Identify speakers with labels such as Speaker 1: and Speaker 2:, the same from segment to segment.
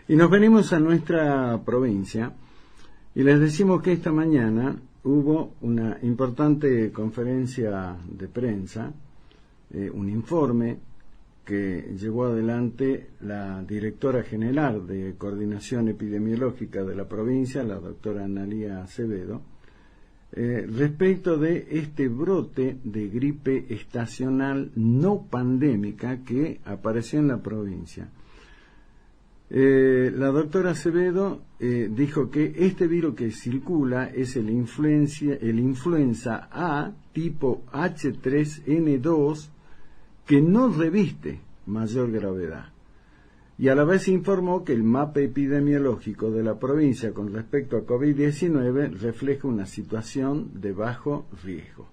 Speaker 1: Y nos venimos a nuestra provincia y les decimos que esta mañana hubo una importante conferencia de prensa, un informe que llevó adelante la directora general de Coordinación Epidemiológica de la provincia, la doctora Analía Acevedo, respecto de este brote de gripe estacional no pandémica que apareció en la provincia. La doctora Acevedo dijo que este virus que circula es el influenza A tipo H3N2 que no reviste mayor gravedad. Y a la vez informó que el mapa epidemiológico de la provincia con respecto a COVID-19 refleja una situación de bajo riesgo.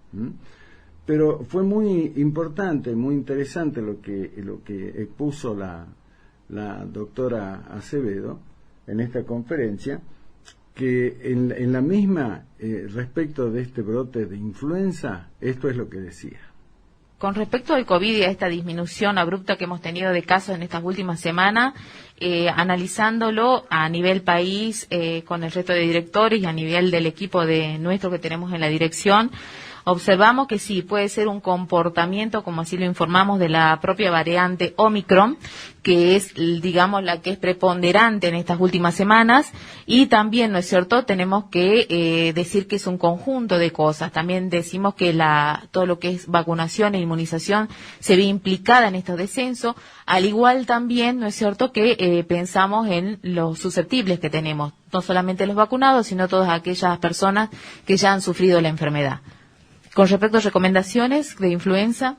Speaker 1: Pero fue muy importante, muy interesante lo que expuso la doctora Acevedo en esta conferencia, que en la misma respecto de este brote de influenza, esto es lo que decía.
Speaker 2: Con respecto al COVID y a esta disminución abrupta que hemos tenido de casos en estas últimas semanas, analizándolo a nivel país, con el resto de directores y a nivel del equipo de nuestro que tenemos en la dirección, observamos que sí, puede ser un comportamiento, como así lo informamos, de la propia variante Omicron, que es, digamos, la que es preponderante en estas últimas semanas, y también, ¿no es cierto?, tenemos que decir que es un conjunto de cosas. También decimos que todo lo que es vacunación e inmunización se ve implicada en estos descensos, al igual también, ¿no es cierto?, que pensamos en los susceptibles que tenemos, no solamente los vacunados, sino todas aquellas personas que ya han sufrido la enfermedad. Con respecto a recomendaciones de influenza.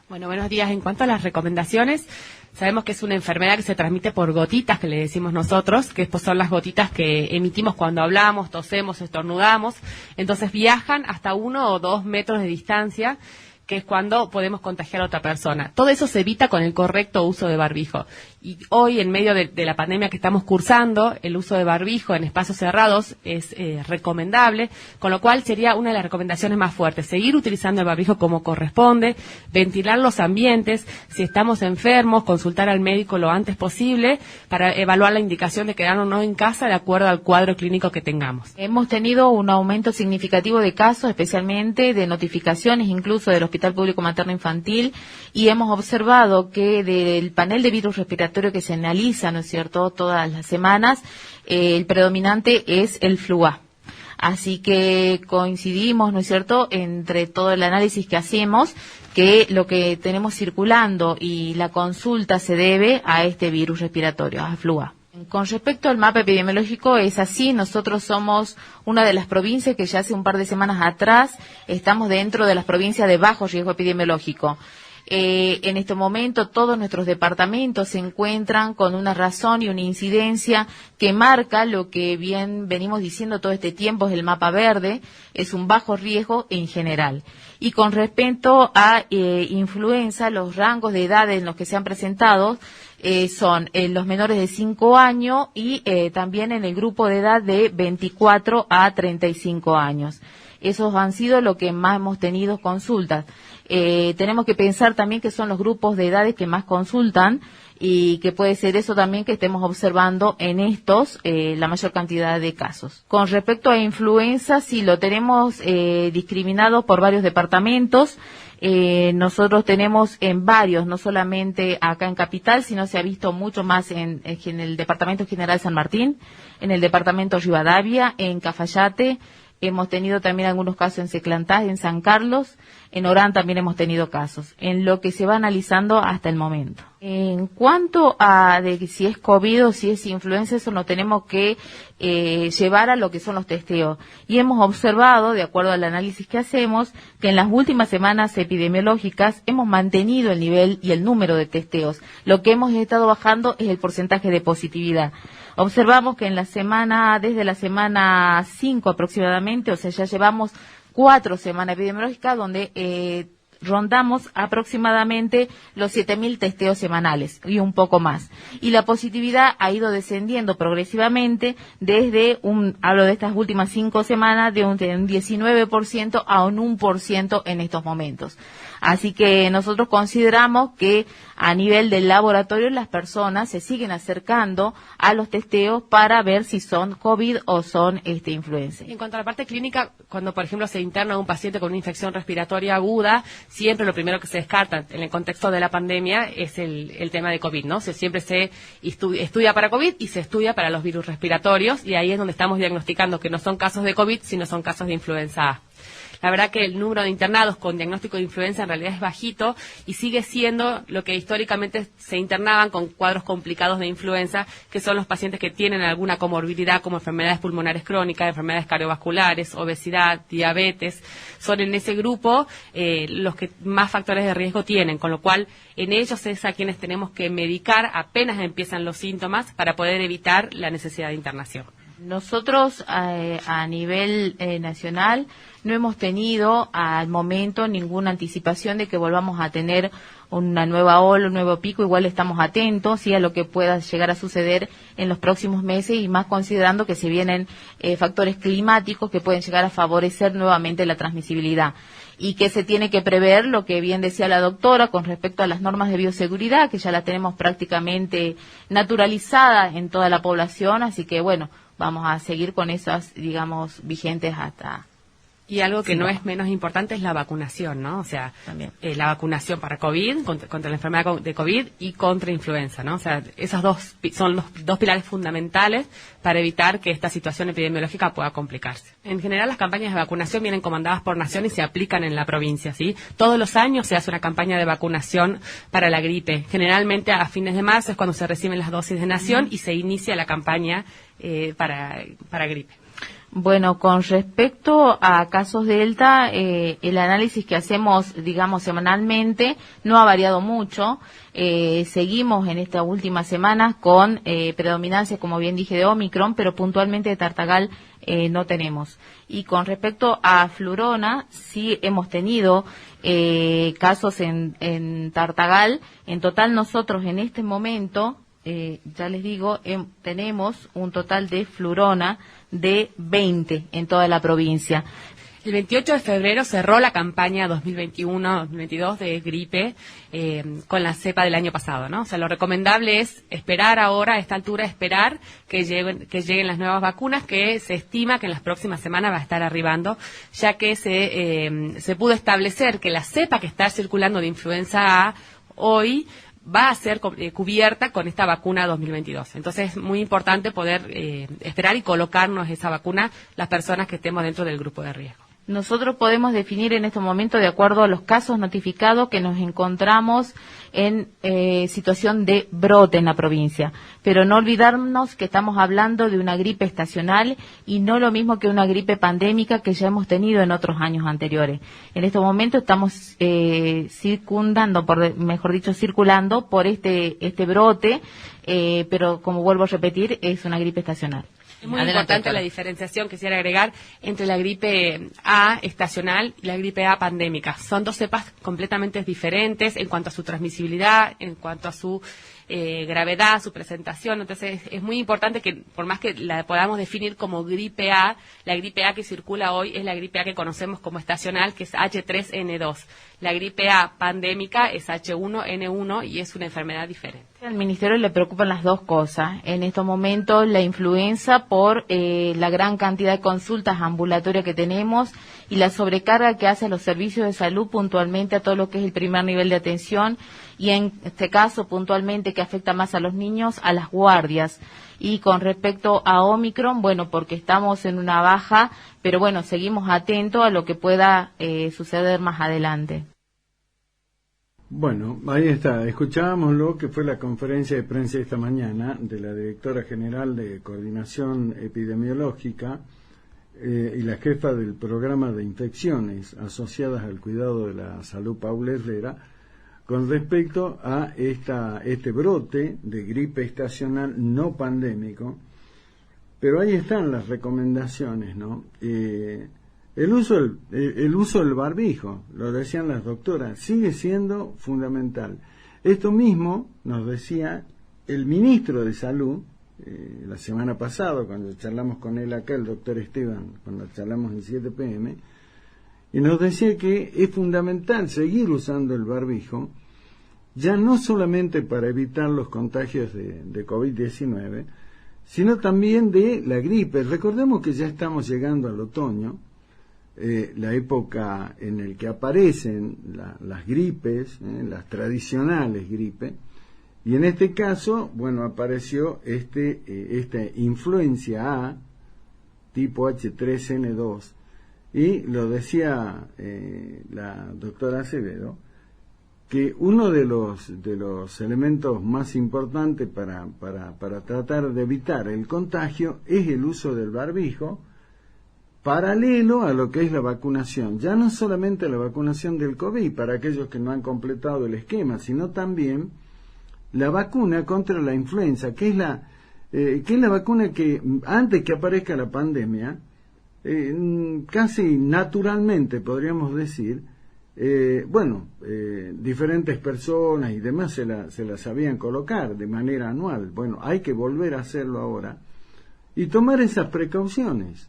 Speaker 3: Bueno, buenos días. En cuanto a las recomendaciones, sabemos que es una enfermedad que se transmite por gotitas, que le decimos nosotros, que son las gotitas que emitimos cuando hablamos, tosemos, estornudamos. Entonces viajan hasta 1 o 2 metros de distancia, que es cuando podemos contagiar a otra persona. Todo eso se evita con el correcto uso de barbijo. Y hoy, en medio de la pandemia que estamos cursando, el uso de barbijo en espacios cerrados es recomendable, con lo cual sería una de las recomendaciones más fuertes. Seguir utilizando el barbijo como corresponde, ventilar los ambientes, si estamos enfermos, consultar al médico lo antes posible para evaluar la indicación de quedarnos o no en casa de acuerdo al cuadro clínico que tengamos.
Speaker 2: Hemos tenido un aumento significativo de casos, especialmente de notificaciones, incluso del Hospital Público Materno Infantil, y hemos observado que del panel de virus respiratorio que se analiza, ¿no es cierto?, todas las semanas, el predominante es el flu A. Así que coincidimos, ¿no es cierto?, entre todo el análisis que hacemos, que lo que tenemos circulando y la consulta se debe a este virus respiratorio, a flu A. Con respecto al mapa epidemiológico, es así. Nosotros somos una de las provincias que ya hace un par de semanas atrás estamos dentro de las provincias de bajo riesgo epidemiológico. En este momento todos nuestros departamentos se encuentran con una razón y una incidencia que marca lo que bien venimos diciendo todo este tiempo, es el mapa verde, es un bajo riesgo en general. Y con respecto a influenza, los rangos de edad en los que se han presentado son los menores de 5 años y también en el grupo de edad de 24 a 35 años. Esos han sido lo que más hemos tenido consultas. Tenemos que pensar también que son los grupos de edades que más consultan y que puede ser eso también que estemos observando en estos la mayor cantidad de casos. Con respecto a influenza, sí lo tenemos discriminado por varios departamentos. Nosotros tenemos en varios, no solamente acá en Capital, sino se ha visto mucho más en el Departamento General San Martín, en el Departamento Rivadavia, en Cafayate. Hemos tenido también algunos casos en Seclantá, en San Carlos, en Orán también hemos tenido casos, en lo que se va analizando hasta el momento. En cuanto a de si es COVID o si es influenza, eso no tenemos que llevar a lo que son los testeos. Y hemos observado, de acuerdo al análisis que hacemos, que en las últimas semanas epidemiológicas hemos mantenido el nivel y el número de testeos. Lo que hemos estado bajando es el porcentaje de positividad. Observamos que desde la semana 5 aproximadamente, o sea, ya llevamos 4 semanas epidemiológicas donde rondamos aproximadamente los 7.000 testeos semanales y un poco más. Y la positividad ha ido descendiendo progresivamente desde hablo de estas últimas 5 semanas, de un 19% a un 1% en estos momentos. Así que nosotros consideramos que a nivel del laboratorio las personas se siguen acercando a los testeos para ver si son COVID o son influenza.
Speaker 3: En cuanto a la parte clínica, cuando por ejemplo se interna un paciente con una infección respiratoria aguda, siempre lo primero que se descarta en el contexto de la pandemia es el tema de COVID, ¿no? Siempre se estudia para COVID y se estudia para los virus respiratorios, y ahí es donde estamos diagnosticando que no son casos de COVID, sino son casos de influenza A. La verdad que el número de internados con diagnóstico de influenza en realidad es bajito y sigue siendo lo que históricamente se internaban con cuadros complicados de influenza, que son los pacientes que tienen alguna comorbilidad como enfermedades pulmonares crónicas, enfermedades cardiovasculares, obesidad, diabetes. Son en ese grupo los que más factores de riesgo tienen, con lo cual en ellos es a quienes tenemos que medicar apenas empiezan los síntomas para poder evitar la necesidad de internación.
Speaker 2: Nosotros a nivel nacional no hemos tenido al momento ninguna anticipación de que volvamos a tener una nueva ola, un nuevo pico. Igual estamos atentos, ¿sí?, a lo que pueda llegar a suceder en los próximos meses, y más considerando que se vienen factores climáticos que pueden llegar a favorecer nuevamente la transmisibilidad. Y que se tiene que prever, lo que bien decía la doctora, con respecto a las normas de bioseguridad, que ya las tenemos prácticamente naturalizadas en toda la población, así que bueno, vamos a seguir con esas, digamos, vigentes hasta...
Speaker 3: Y algo que no es menos importante es la vacunación, ¿no? O sea, la vacunación para COVID, contra la enfermedad de COVID y contra influenza, ¿no? O sea, esos son los dos pilares fundamentales para evitar que esta situación epidemiológica pueda complicarse. En general, las campañas de vacunación vienen comandadas por nación y se aplican en la provincia, ¿sí? Todos los años se hace una campaña de vacunación para la gripe. Generalmente a fines de marzo es cuando se reciben las dosis de nación y se inicia la campaña para gripe.
Speaker 2: Bueno, con respecto a casos Delta, el análisis que hacemos, digamos, semanalmente no ha variado mucho. Seguimos en estas últimas semanas con predominancia, como bien dije, de Omicron, pero puntualmente de Tartagal no tenemos. Y con respecto a Flurona, sí hemos tenido casos en Tartagal. En total nosotros en este momento, ya les digo, tenemos un total de Flurona de 20 en toda la provincia.
Speaker 3: El 28 de febrero cerró la campaña 2021-2022 de gripe con la cepa del año pasado, ¿no? O sea, lo recomendable es esperar ahora, a esta altura, esperar que lleguen las nuevas vacunas, que se estima que en las próximas semanas va a estar arribando, ya que se pudo establecer que la cepa que está circulando de influenza A hoy va a ser cubierta con esta vacuna 2022. Entonces es muy importante poder esperar y colocarnos esa vacuna las personas que estemos dentro del grupo de riesgo.
Speaker 2: Nosotros podemos definir en este momento, de acuerdo a los casos notificados, que nos encontramos en situación de brote en la provincia. Pero no olvidarnos que estamos hablando de una gripe estacional y no lo mismo que una gripe pandémica que ya hemos tenido en otros años anteriores. En este momento estamos circundando, circulando por este brote, pero como vuelvo a repetir, es una gripe estacional.
Speaker 3: Es muy importante la diferenciación que quisiera agregar entre la gripe A estacional y la gripe A pandémica. Son dos cepas completamente diferentes en cuanto a su transmisibilidad, en cuanto a su gravedad, su presentación. Entonces es muy importante que, por más que la podamos definir como gripe A, la gripe A que circula hoy es la gripe A que conocemos como estacional, que es H3N2. La gripe A pandémica es H1N1 y es una enfermedad diferente.
Speaker 2: Al Ministerio le preocupan las dos cosas. En estos momentos la influenza por la gran cantidad de consultas ambulatorias que tenemos y la sobrecarga que hace a los servicios de salud, puntualmente a todo lo que es el primer nivel de atención, y en este caso puntualmente que afecta más a los niños, a las guardias. Y con respecto a Omicron, bueno, porque estamos en una baja, pero bueno, seguimos atentos a lo que pueda suceder más adelante.
Speaker 1: Bueno, ahí está. Escuchábamos lo que fue la conferencia de prensa esta mañana de la directora general de Coordinación Epidemiológica y la jefa del programa de infecciones asociadas al cuidado de la salud, Paula Herrera, con respecto a este brote de gripe estacional no pandémico. Pero ahí están las recomendaciones, ¿no? El uso del barbijo, lo decían las doctoras, sigue siendo fundamental. Esto mismo nos decía el ministro de Salud la semana pasada, cuando charlamos con él acá, el doctor Esteban, cuando charlamos en 7 PM, y nos decía que es fundamental seguir usando el barbijo, ya no solamente para evitar los contagios de COVID-19, sino también de la gripe. Recordemos que ya estamos llegando al otoño, la época en la que aparecen las gripes, las tradicionales gripes, y en este caso, bueno, apareció esta influencia A, tipo H3N2, y lo decía la doctora Acevedo, que uno de los elementos más importantes para tratar de evitar el contagio es el uso del barbijo, paralelo a lo que es la vacunación. Ya no solamente la vacunación del COVID, para aquellos que no han completado el esquema, sino también la vacuna contra la influenza, que es la vacuna que, antes que aparezca la pandemia, casi naturalmente, podríamos decir, diferentes personas y demás se la sabían colocar de manera anual. Bueno, hay que volver a hacerlo ahora y tomar esas precauciones.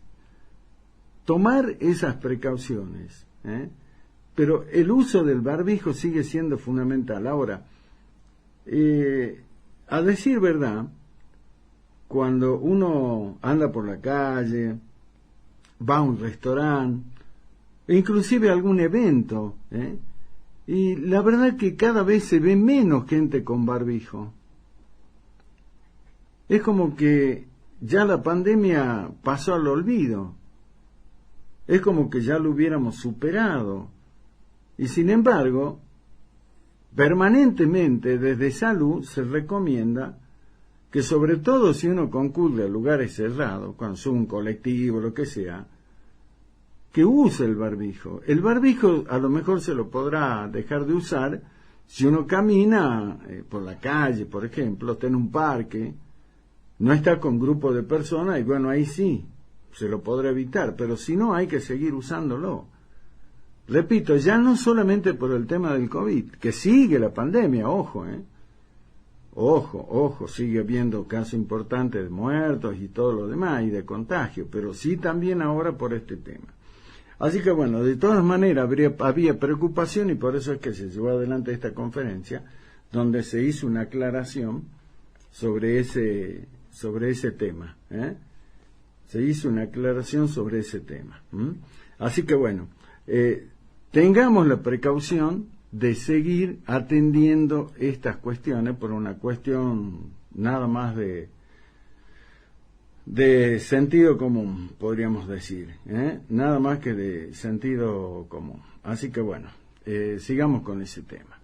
Speaker 1: Pero el uso del barbijo sigue siendo fundamental. Ahora, a decir verdad, cuando uno anda por la calle, va a un restaurante, inclusive algún evento, y la verdad que cada vez se ve menos gente con barbijo. Es como que ya la pandemia pasó al olvido, es como que ya lo hubiéramos superado, y sin embargo, permanentemente desde salud se recomienda que, sobre todo si uno concurre a lugares cerrados, cuando sube un colectivo, lo que sea, que use el barbijo. El barbijo a lo mejor se lo podrá dejar de usar si uno camina por la calle, por ejemplo, está en un parque, no está con grupo de personas, y bueno, ahí sí, se lo podrá evitar, pero si no, hay que seguir usándolo. Repito, ya no solamente por el tema del COVID, que sigue la pandemia, ojo, sigue habiendo casos importantes de muertos y todo lo demás, y de contagio, pero sí también ahora por este tema. Así que bueno, de todas maneras había preocupación, y por eso es que se llevó adelante esta conferencia, donde se hizo una aclaración sobre ese tema. Se hizo una aclaración sobre ese tema. Así que bueno, tengamos la precaución de seguir atendiendo estas cuestiones por una cuestión nada más de sentido común, podríamos decir, nada más que de sentido común. Así que bueno, sigamos con ese tema.